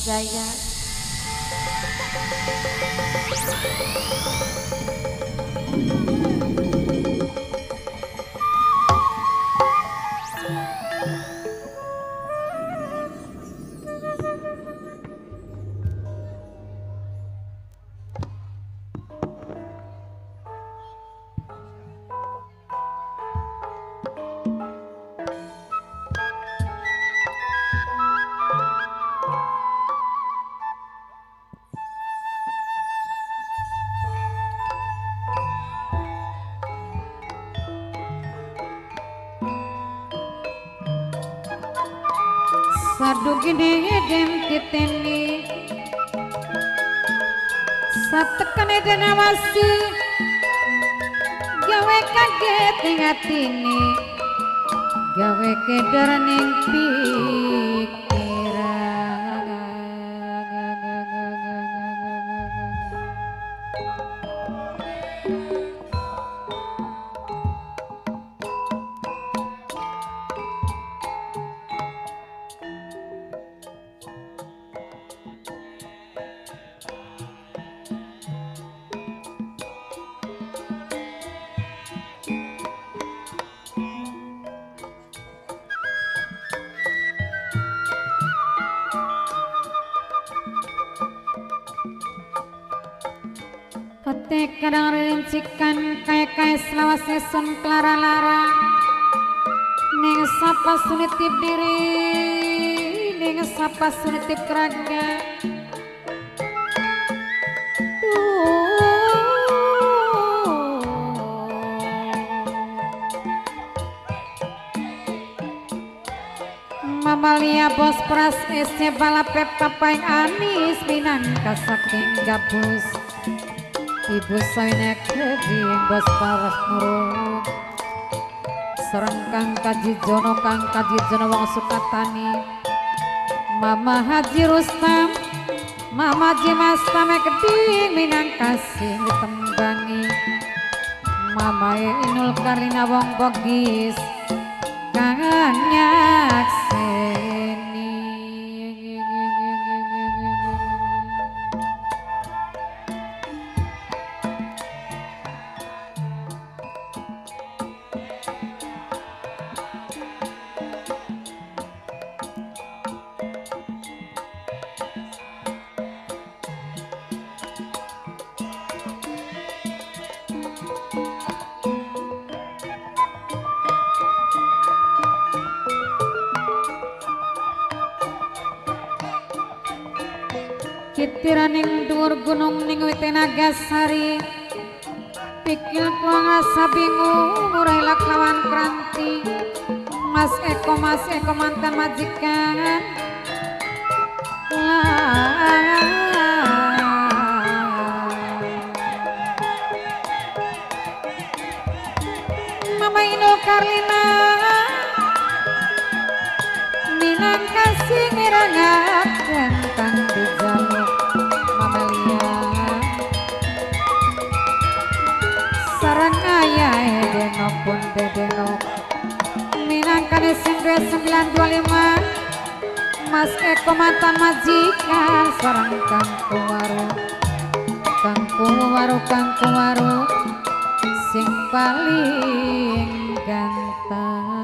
Jaya. Sadu gede dem titeni satekane denawasi gawe kaget ning atine gawe keder ning pikiran Ketek kadang rincikan kaya selawase sun klara lara ning sapa sunitip diri ning sapa sunitip raga Mamalia bos pras ese balape papaing anis minangka saking gabus Ibu sawinek keding bos paras murung Sereng kang kaji jono wong Sukatani Mama Haji Rustam Mama Haji Mastame keding minang kasih ditembangi Mama Inul Karina wong Bogis kangen nyakseni Kitiraning dhuwur gunung ning wite Nagasari pikil kula rasa bingung murai laklawan kranti Mas Eko mantan majikan Mama Inul Karlina minang kasih mirangaken kang dijaluk sarang ayah deno pun dedeno minangkan sing 925 Mas Eko mantan majikan sarang kangku waru sing paling ganteng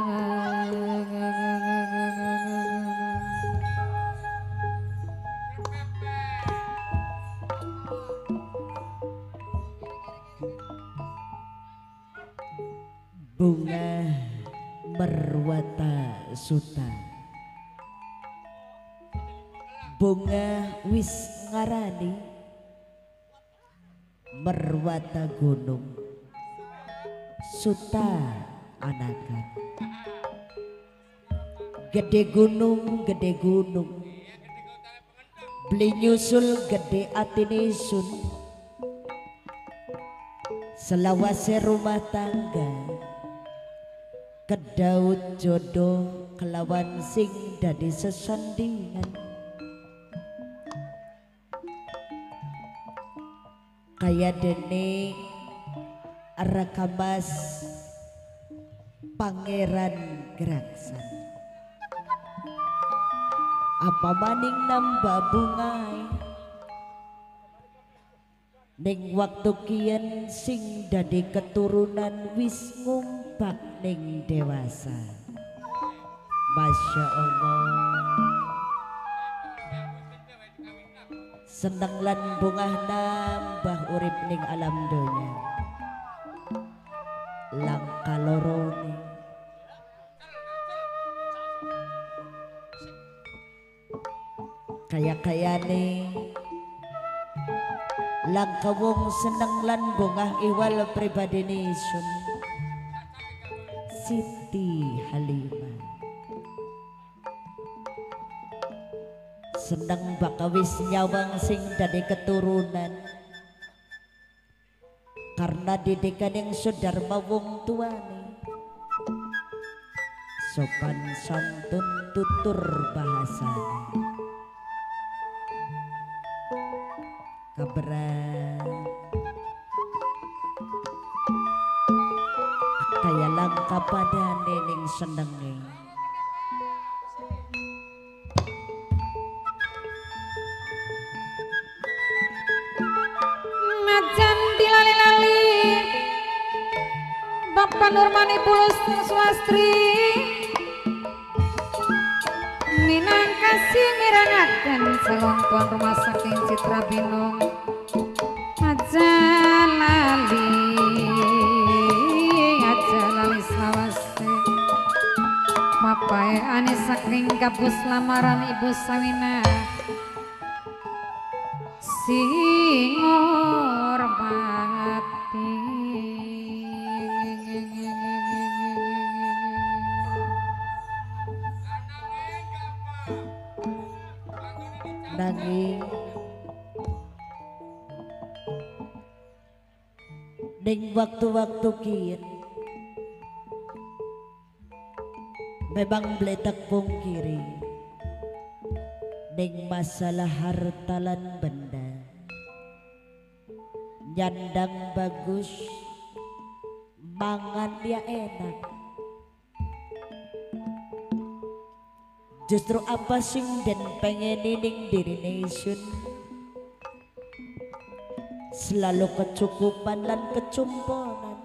Bunga Merwata Suta Bunga wis ngarani Merwata gunung Suta anakan gede gunung beli nyusul gede atine sun selawase rumah tangga kedaud jodoh kelawan sing dadi sesandingan kaya dene Rakamas Pangeran Geraksan apa maning nambah bungai ning waktu kian sing dadi keturunan wis ngumpak ning dewasa. Masya Allah, seneng lan bungah nambah urip ning alam donya. Langka lorone kaya-kayane langka wong seneng lan bungah iwal pribadine sun Siti Halimah. Seneng bakawis nyawang sing dadi keturunan karena didikan yang sudarma wong tuane, sopan santun tutur bahasane. Kaberat kaya langka padane ning senenge. Majan dilali-lali Bapak Nurmani Bulus Swastri minangkasi mirangaken selongkon rumah saking Citra Binung. Aja lali sawase papae ane saking kabus lamaran Ibu Sawina sing hormati. Nanging ning waktu-waktu kian memang bletak pungkiri ning masalah harta lan benda nyandang bagus mangan ya enak. Justru apa sing den pengen ning dirine sun selalu kecukupan lan kecumponan.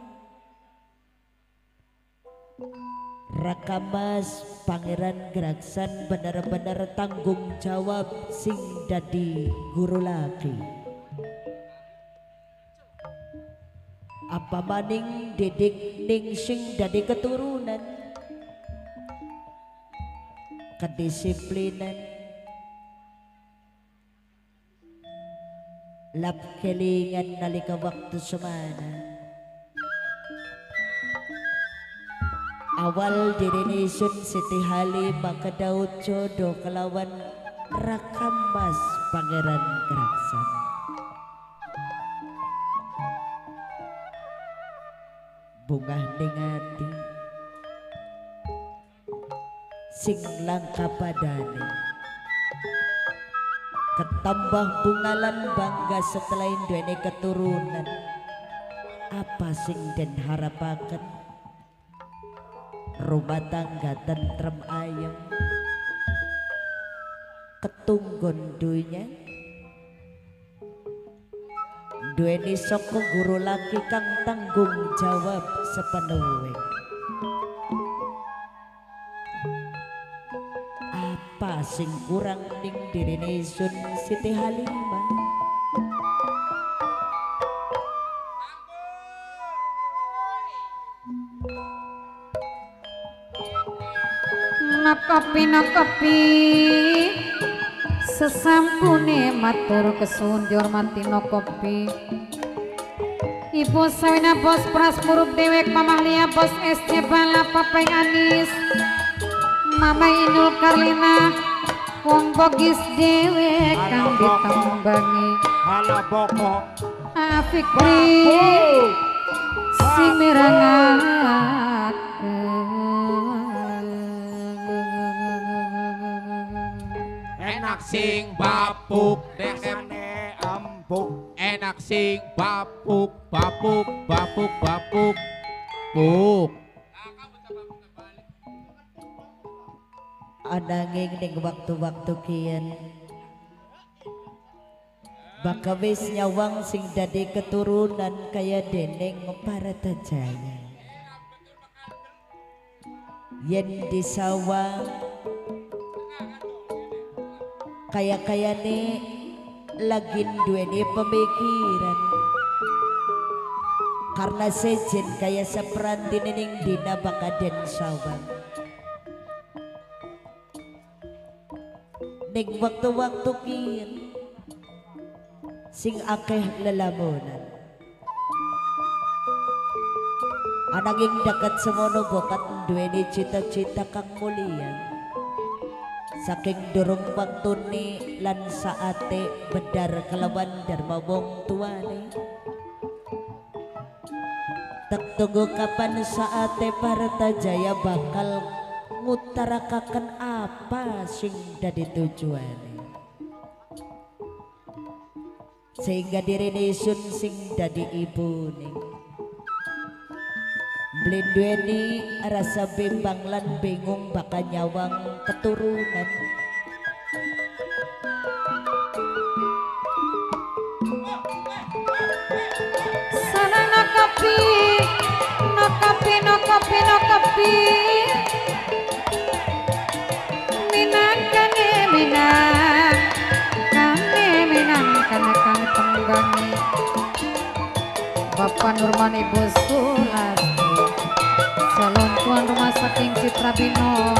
Raka Mas Pangeran Geraksan bener-bener tanggung jawab sing dadi guru laki. Apa maning didik ning sing dadi keturunan kedisiplinan lap kelingan nalika waktu semana awal dirine sun Siti Halimah kedaud jodoh kelawan Raka Mas Pangeran Geraksan. Bungah ning ati sing langka padane ketambah bungalan bangga setelah duweni keturunan. Apa sing den harapaken rumah tangga tentrem ayem ketunggon dunya duweni saka guru laki kang tanggung jawab sepenuhnya. Apa sing kurang ning dirine sun Siti Halimah? Nokopi sesampune matur kesuwun dihormati Nokopi Ibu Sawina Bos Pras Murup Dewek Mamah Lia Bos SC Bala Papeng Anis Mama Inul Karlina wong bogis dewek kang ditembangi Halaboko Fikri sing mirangaken enak sing bapuk desane empuk enak sing bapuk bapuk bapuk bapuk puk ananging ning waktu-waktu kian baka wis nyawang sing dadi keturunan kaya deneng Bharatajaya yen disawang kaya-kayane lagi duweni pemikiran karena sejen kaya seperanti ning dina baka den sawang ning waktu-waktu kian sing akeh lelamunan ananging dakat semono bokat duweni cita-cita kang mulia saking durung waktune lan saate bedar kelawan dharma wong tuane tek tunggu kapan saate Bharatajaya bakal ngutarakaken apa sing dadi tujuane sehingga dirine sun sing dadi ibune blendweni rasa bimbang lan bingung bakal nyawang keturunan Sarang nakapi minang kana kang tenggangi Bapak Nurman Ibu Sulastri calon tuan rumah saking Citra Bino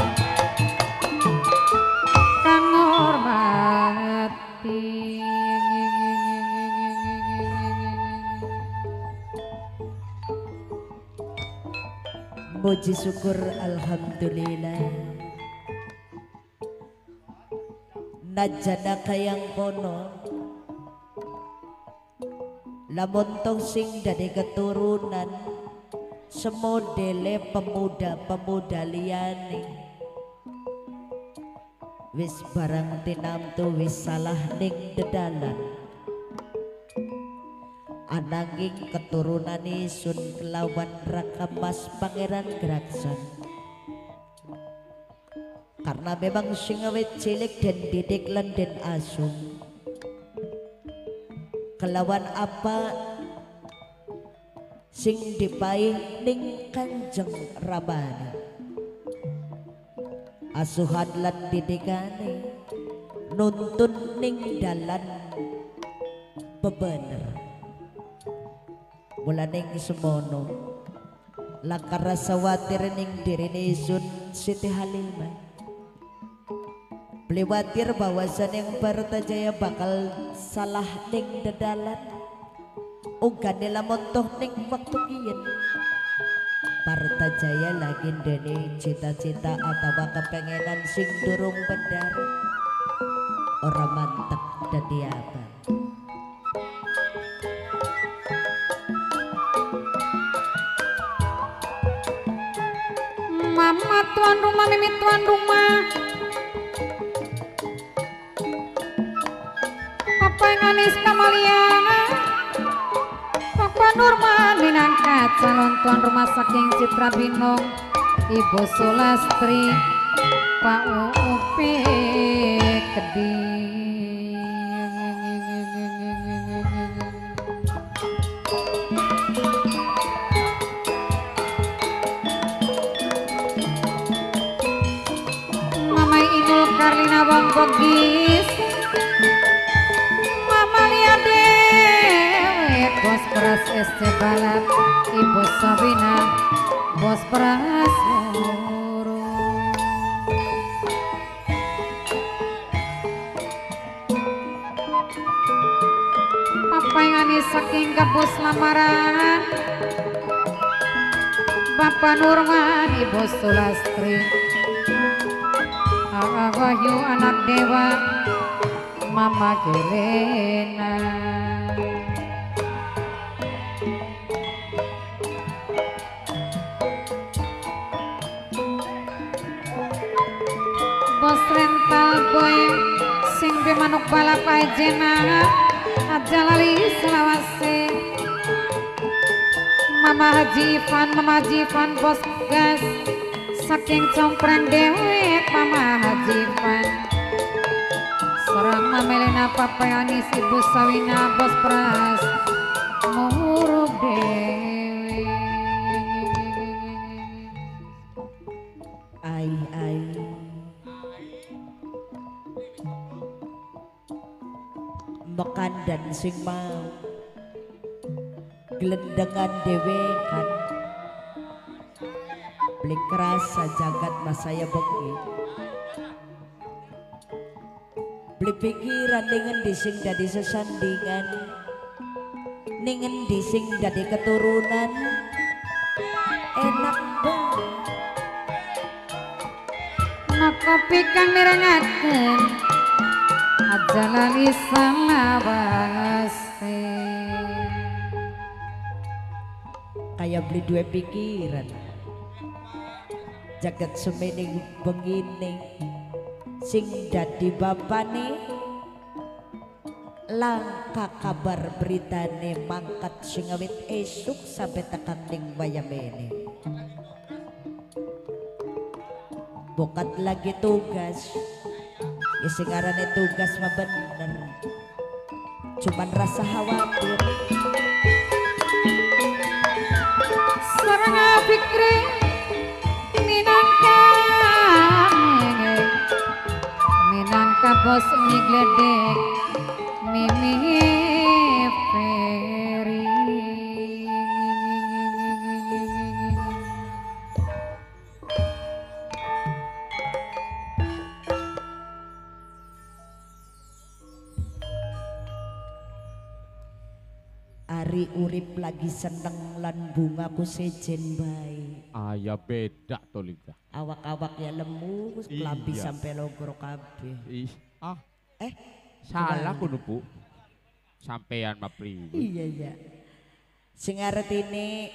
kang hormati muji syukur alhamdulillah najana kayang kono lamun tong sing dari keturunan semodele pemuda-pemuda liyane wis barang tinamtu wis salah ning dedalan ananging keturunane sun kelawan Raka Mas Pangeran Graksan karena memang sing awet cilik dan didik lan den asung kelawan apa sing dipaih ning Kanjeng Ramane asuhan lan didikane nuntun ning dalan bebener mulaning semono lakar rasa watir ning dirine Sun Siti Halimah beliwatir bahwasan yang Bharatajaya bakal salah ning dedalan ugane lamun toh ning waktu kiyen Bharatajaya lagi ndene cita-cita atawa kepengenan sing durung bedar ora mantep dadi apa Mama tuan rumah mimi tuan rumah Papa yang anis kamaliana Papa Nurman minangkat calon tuan rumah saking Citra Binong Ibu Sulastri Pak Upi Kedi Mama Inul Karlina Wong Bogis Mama Lia Dewi Bos Beras SC Balat Ibu Sabina Bos Beras Muru Papa yang anis saking Gabus lamaran Bapak Nurman Ibu Sulastri Wahyu anak dewa Mama Gelena Bos rental boy sing manuk balap ajena aja lali selawase Mama Haji Ivan Bos gas saking congkran dewek pamahajipan serang mamelena papayani ibu sawina bos pras murub dewe ai mekan dan sing mau gelendengan dewe kan beli kerasa jagat masaya bengi beli pikiran dengan dising dadi sesandingan ningen dising dadi keturunan enak banget nakopi kang mirengaken aja lali salawase kayak beli dua pikiran jagat semening begini sing dadi bapane langka kabar beritane mangkat sing awit esuk sampai tekan ning bayamene bokat lagi tugas ya sing arane tugas mah bener cuman rasa khawatir sareng pikri minangka bos mi gledek mimi Ferry Ari urip lagi seneng lan bungaku sejen bae. Ya beda to Lika. Awak-awak ya lemu, kelambi Iya. sampai logoro kabeh. Salah kuno Bu. Sampean mah priwe. Iya ya. Sing artine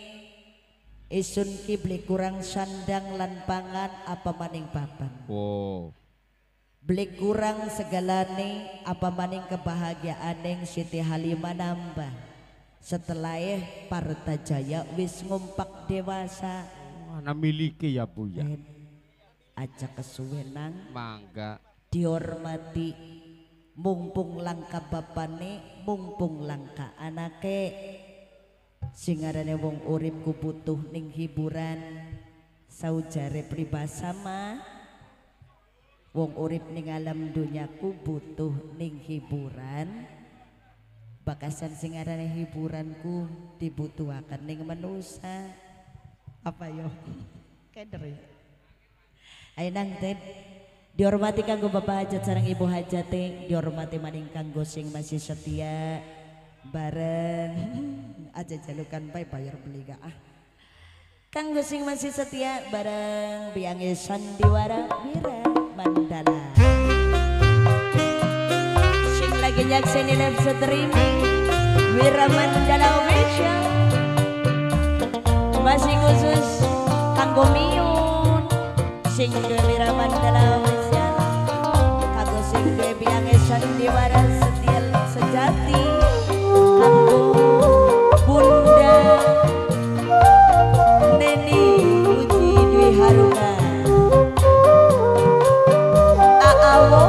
isun ki beli kurang sandang lan pangan apa maning papan. Oh. Beli kurang segalane apa maning kebahagiaan yang Siti Halimah nambah. Setelah Parta Jaya wis ngumpak dewasa. Namiliki ya Bu ya. Aja kesuwenang Mangga. dihormati mumpung langka bapane mumpung langka anake sing arane wong urip ku butuh ning hiburan saujare pribasama wong urip ning alam dunyaku butuh ning hiburan bakasan sing arane hiburanku dibutuhaken ning manusa apa yo keder ayo nang Ted dihormati kanggo bapak hajat sareng ibu hajate dihormati maning kanggo sing masih setia bareng aja jalukan bae bayar beli gak kanggo sing masih setia bareng biange sandiwara wira mandala sing lagi nyakseni live streaming wira mandala official masih khusus kanggo miun sing duwe wira mandala official kanggo sing duwe biange sandiwara setia sejati kanggo bunda Neni Uji Dwi Haruna Aawo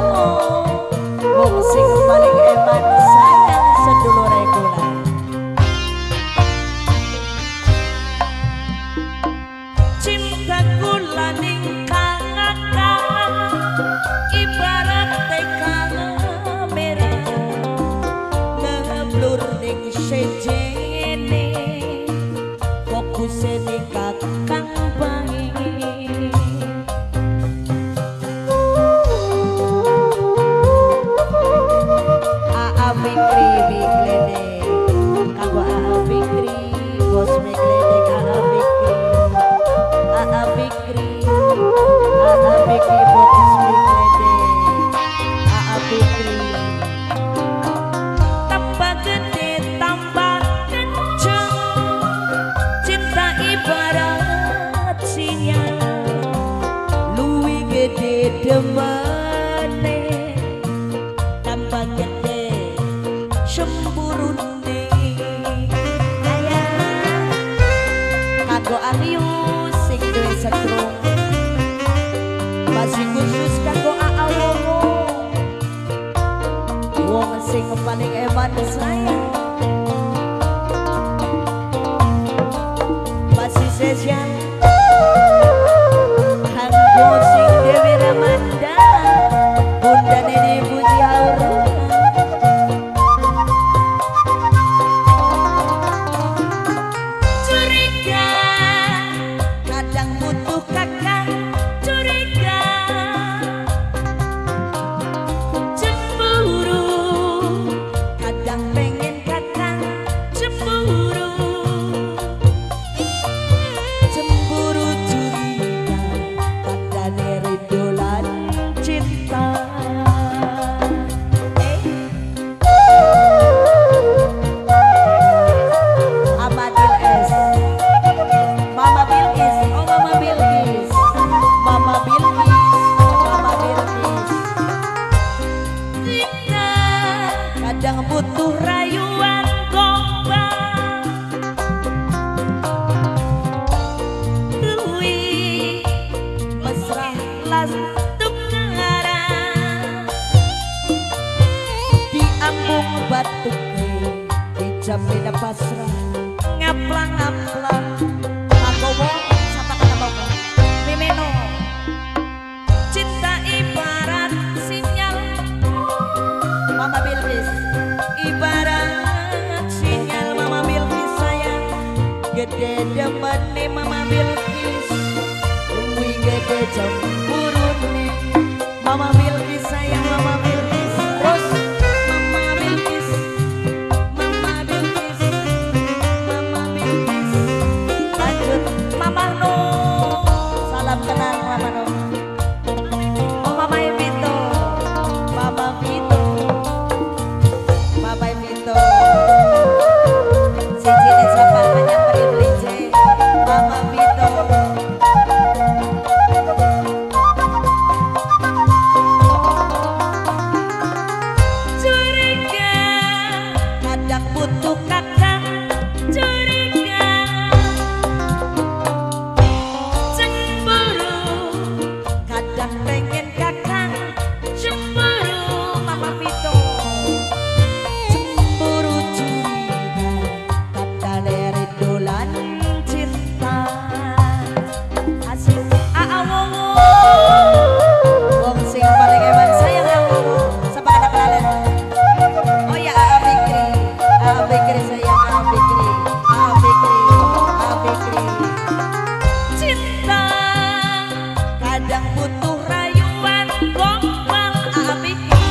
wong sing paling eman sayang sedulure kula cintaku laning kang ibarat kamera ngeblur ning sejene fokusnya di kakang bayi Aa Fikri Biglede kanggo Aa Fikri bos Biglede Aa Fikri Aa Fikri Aa Fikri bos Biglede Aa Fikri tambah gede tambah kenceng cinta ibarat sinyal luwih gede demane tambah gede semburune ayah kanggo alius sing duwe setrum sing paling eman sayang masih spesial kanggo sing Dewi Ramanda Bunda Nini Puji Aurora curiga kadang butuh kakak curiga cemburu kadang pengen kakak cemburu cemburu curiga pada neridolan cinta Amadil S Mama Bilkis oh Mama Bilkis Mama Bilkis Mama Bilkis kita kadang butuh rayuan gombal Dewi mesra lastuk ngarang di ambung batuk di jamina pasrah ngaplang-ngaplang ngagowo siapa kata bawa mimeno cinta ibarat sinyal Mama Bilkis ibarat sinyal Mama Bilkis sayang gede demen nih Mama Bilkis luwih gede cemburu nih Mama Bilkis sayang Mama Bilkis terus Mama Bilkis Mama Bilkis Mama Bilkis lanjut Mama No salam kenal Mama No oh Mama Vito Mama Vito Mama Vito si jenis apa menyamperin Lince Mama Vito curiga kadang butuh kakak curiga cemburu kadang pengen kakak cemburu Mama Vito cemburu curiga kadang dari dolan cinta asik Awowo wong sing paling eman sayang Awowo sama anak kalian oh ya Aa Fikri sayang Aa Fikri cinta kadang butuh rayuan gombal Aa Fikri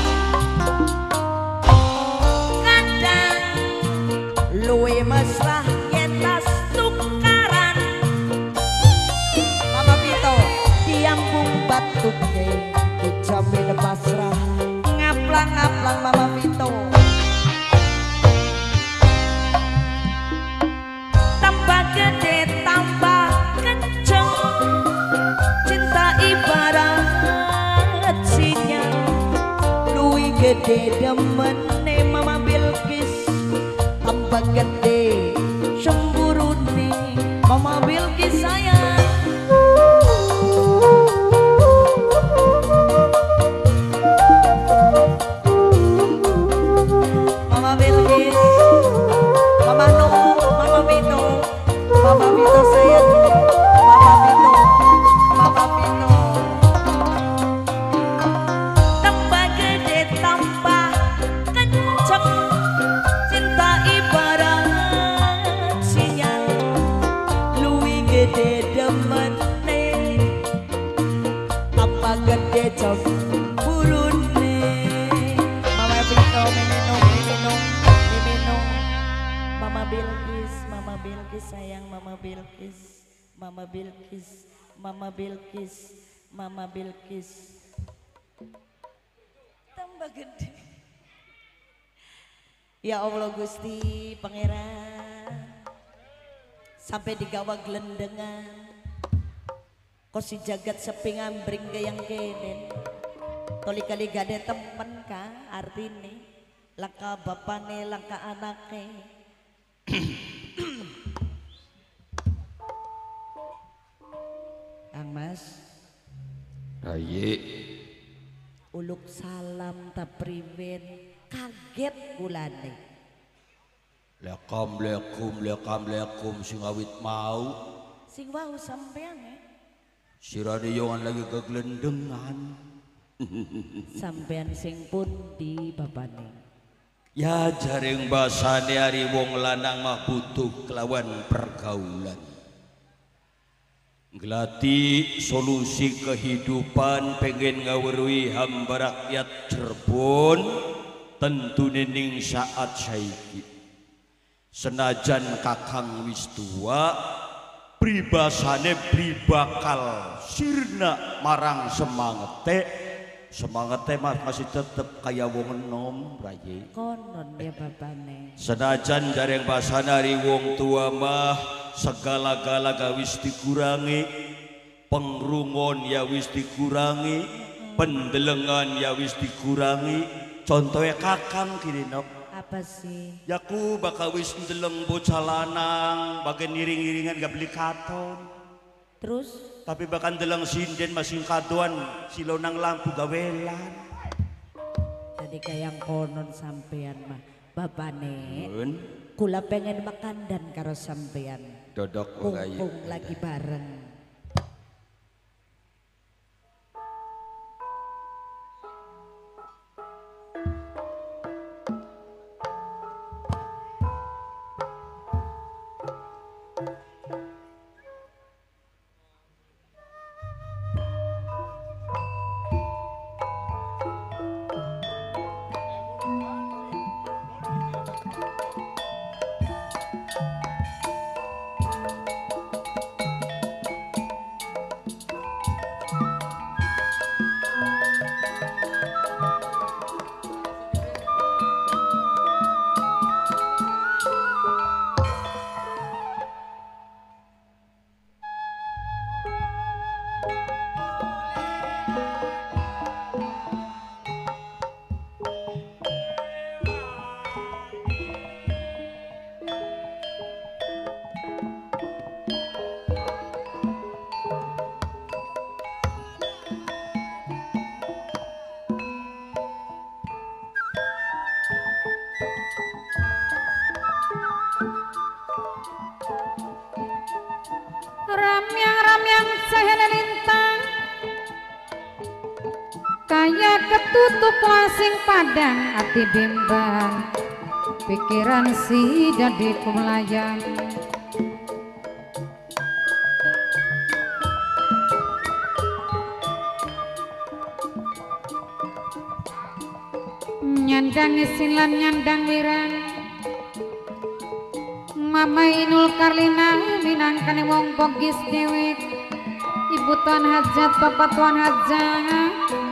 kadang luwe mesra yentas tukaran Mama Vito diambung batuk dijamin pasrah ngaplang-ngaplang Mama Vito tambah gede tambah kenceng cinta ibarat sinyal luwih gede demen nih Mama Bilkis tambah gede cemburu nih Mama Bilkis sayang Mama Bilkis Mama No Mama Vito sayang Mama Vito tambah gede tambah kenceng cinta ibarat sinyal luwih gede demen tambah gede cemburu nih Mama Vito minum Mama Bilkis sayang Mama Bilkis tambah gede ya Allah Gusti Pangeran sampai digawa gelendengan kok si jagat sepi ngambring gayang kenen toli kali gade temen ka artine langka bapane langka anake Kang Mas Aye uluk salam tapriwen kaget kulane. Lekam sing awit mau Sing wau sampean sirane yongan lagi keglendengan. sampean sing pundi bapane? Ya jaring basane ari wong lanang mah butuh kelawan pergaulan. Ngelati solusi kehidupan pengen ngawerui hamba rakyat Cirebon tentu nening saat saiki. Senajan kakang wis tua pribasane pribakal sirna marang semangete mah masih tetep kaya wong enom raye. Konon ya bapane. Senajan jareng basana ari wong tua mah segala-gala wis dikurangi, pengrungon ya wis dikurangi, pendelengan ya wis dikurangi. Contohnya kakang kini nok. Apa sih? Yaku bakal wis ndeleng bocah lanang bagian iring-iringan gak beli katon. Terus? Tapi bahkan ndeleng sinden masing kaduan silonang lampu gawelan. Tadi kayang konon sampean mah bapane. Mun Kula pengen makan dan karo sampean. dodok Kumpung lagi bareng. Ramyang cahaya lintang kaya ketutup lasing padang ati bimbang pikiran si jadi kumelayang nyandang isilan nyandang wirang Mama Inul Karlina minangkane wong bogis dewek Ibu tuan hajat bapak tuan hajat